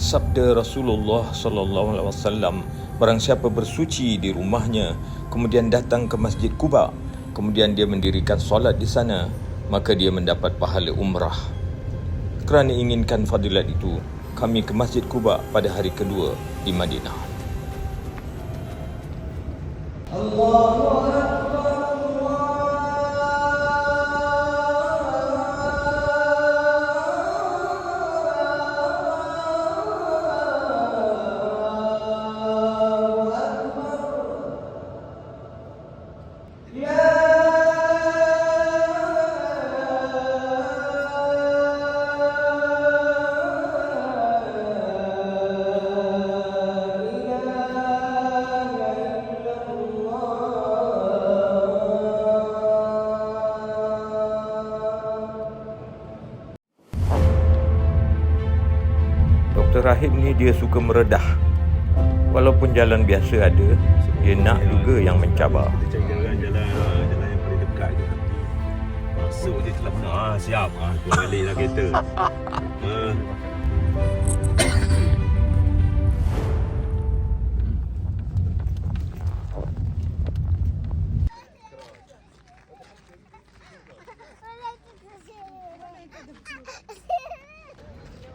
Sabda Rasulullah sallallahu alaihi wasallam, barang siapa bersuci di rumahnya kemudian datang ke Masjid Quba, kemudian dia mendirikan solat di sana, maka dia mendapat pahala umrah. Kerana inginkan fadilat itu, kami ke Masjid Quba pada hari kedua di Madinah. Dr. Rahim ni dia suka meredah. Walaupun jalan biasa ada, dia nak juga yang mencabar. Kita cari jalan yang paling dekat je. Masuk je telah siap. Keluar balik lah kereta.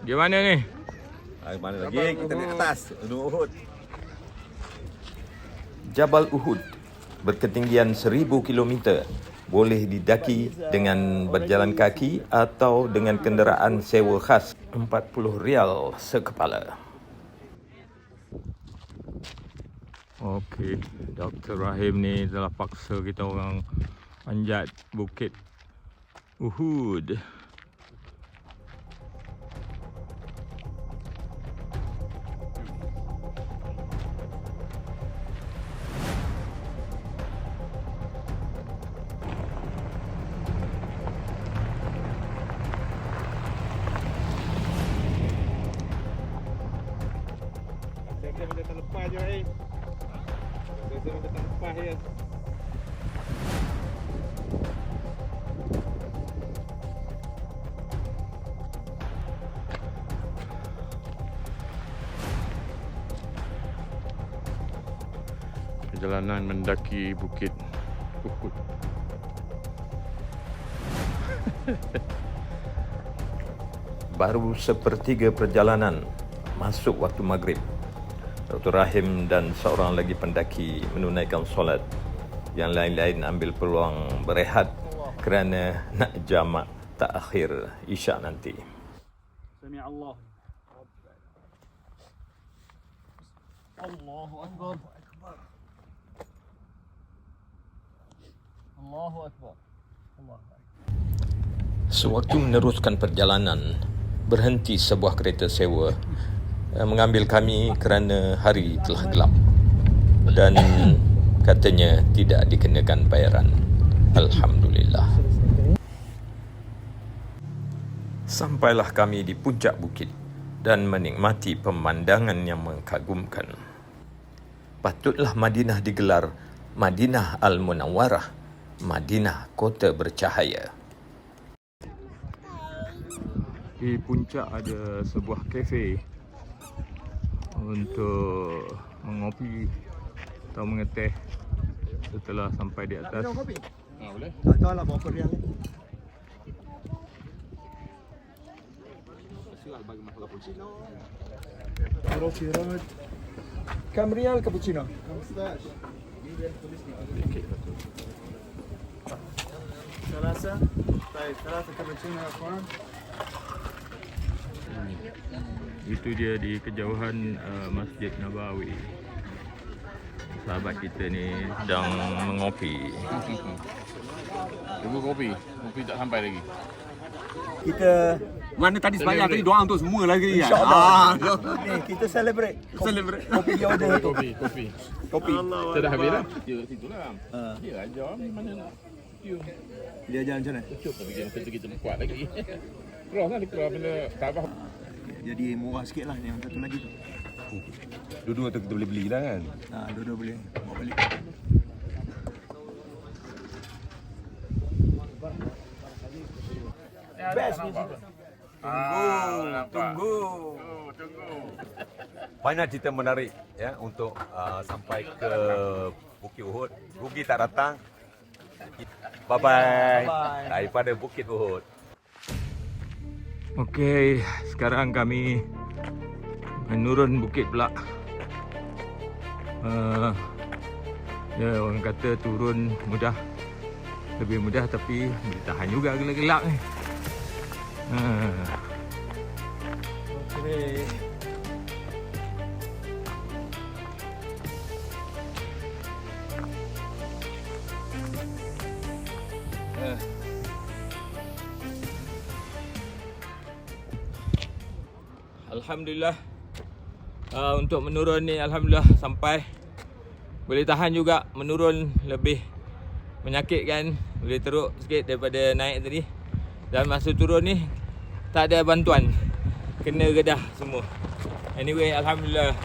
Di mana ni? Mana lagi? Kita di atas Gunung Uhud. Jabal Uhud berketinggian 1000 km. Boleh didaki dengan berjalan kaki atau dengan kenderaan sewa khas. 40 rial sekepala. Okey, Dr. Rahim ni telah paksa kita orang panjat bukit Uhud. Dia minta terlepas je, Dia minta terlepas je. Perjalanan mendaki bukit Uhud. Baru sepertiga perjalanan, masuk waktu maghrib. Dr. Rahim dan seorang lagi pendaki menunaikan solat. Yang lain-lain ambil peluang berehat kerana nak jamak takhir Isyak nanti. Sami Allah. Allahu Akbar. Allahu Akbar. Sewaktu meneruskan perjalanan, berhenti sebuah kereta sewa mengambil kami kerana hari telah gelap dan katanya tidak dikenakan bayaran. Alhamdulillah. Sampailah kami di puncak bukit dan menikmati pemandangan yang mengagumkan. Patutlah Madinah digelar Madinah Al-Munawwarah, Madinah kota bercahaya. Di puncak ada sebuah kafe untuk mengopi atau mengeteh setelah sampai di atas. Boleh? Tak tahu lah berapa rial ni. Silakan bagi makan cappuccino. Roti. Kam rial cappuccino? 15. ثلاثة. طيب 3 cappuccino يا اخوان. Itu dia di kejauhan Masjid Nabawi. Sahabat kita ni sedang mengopi. Tunggu kopi tak sampai lagi. Kita Mana tadi sembahyang tadi doa untuk semua lagi kan. InsyaAllah. Ni kita celebrate. Celebrate. Kopi dia order tu. Kopi. Kopi. Kita dah habis dah. Dia situ lah. Dia ajar ni mana nak. Dia jalan macam mana? Cuba kita kuat lagi. Keluar lah dia keluar bila tak apa. Jadi murah sikit lah yang satu lagi tu. Dua-dua tu kita boleh beli lah kan? Dua-dua boleh bawa balik. Best ni situ. Tunggu. Banyak cerita menarik ya untuk sampai ke Bukit Uhud. Rugi tak datang. Bye-bye. Daripada Bukit Uhud. Okey, sekarang kami menurun bukit pula. Ya, orang kata turun mudah, lebih mudah, tapi boleh tahan juga gelak-gelak ni. Okey. Alhamdulillah, untuk menurun ni Alhamdulillah sampai. Boleh tahan juga, menurun lebih menyakitkan, boleh teruk sikit daripada naik tadi. Dan masa turun ni tak ada bantuan, kena gedah semua. Anyway, Alhamdulillah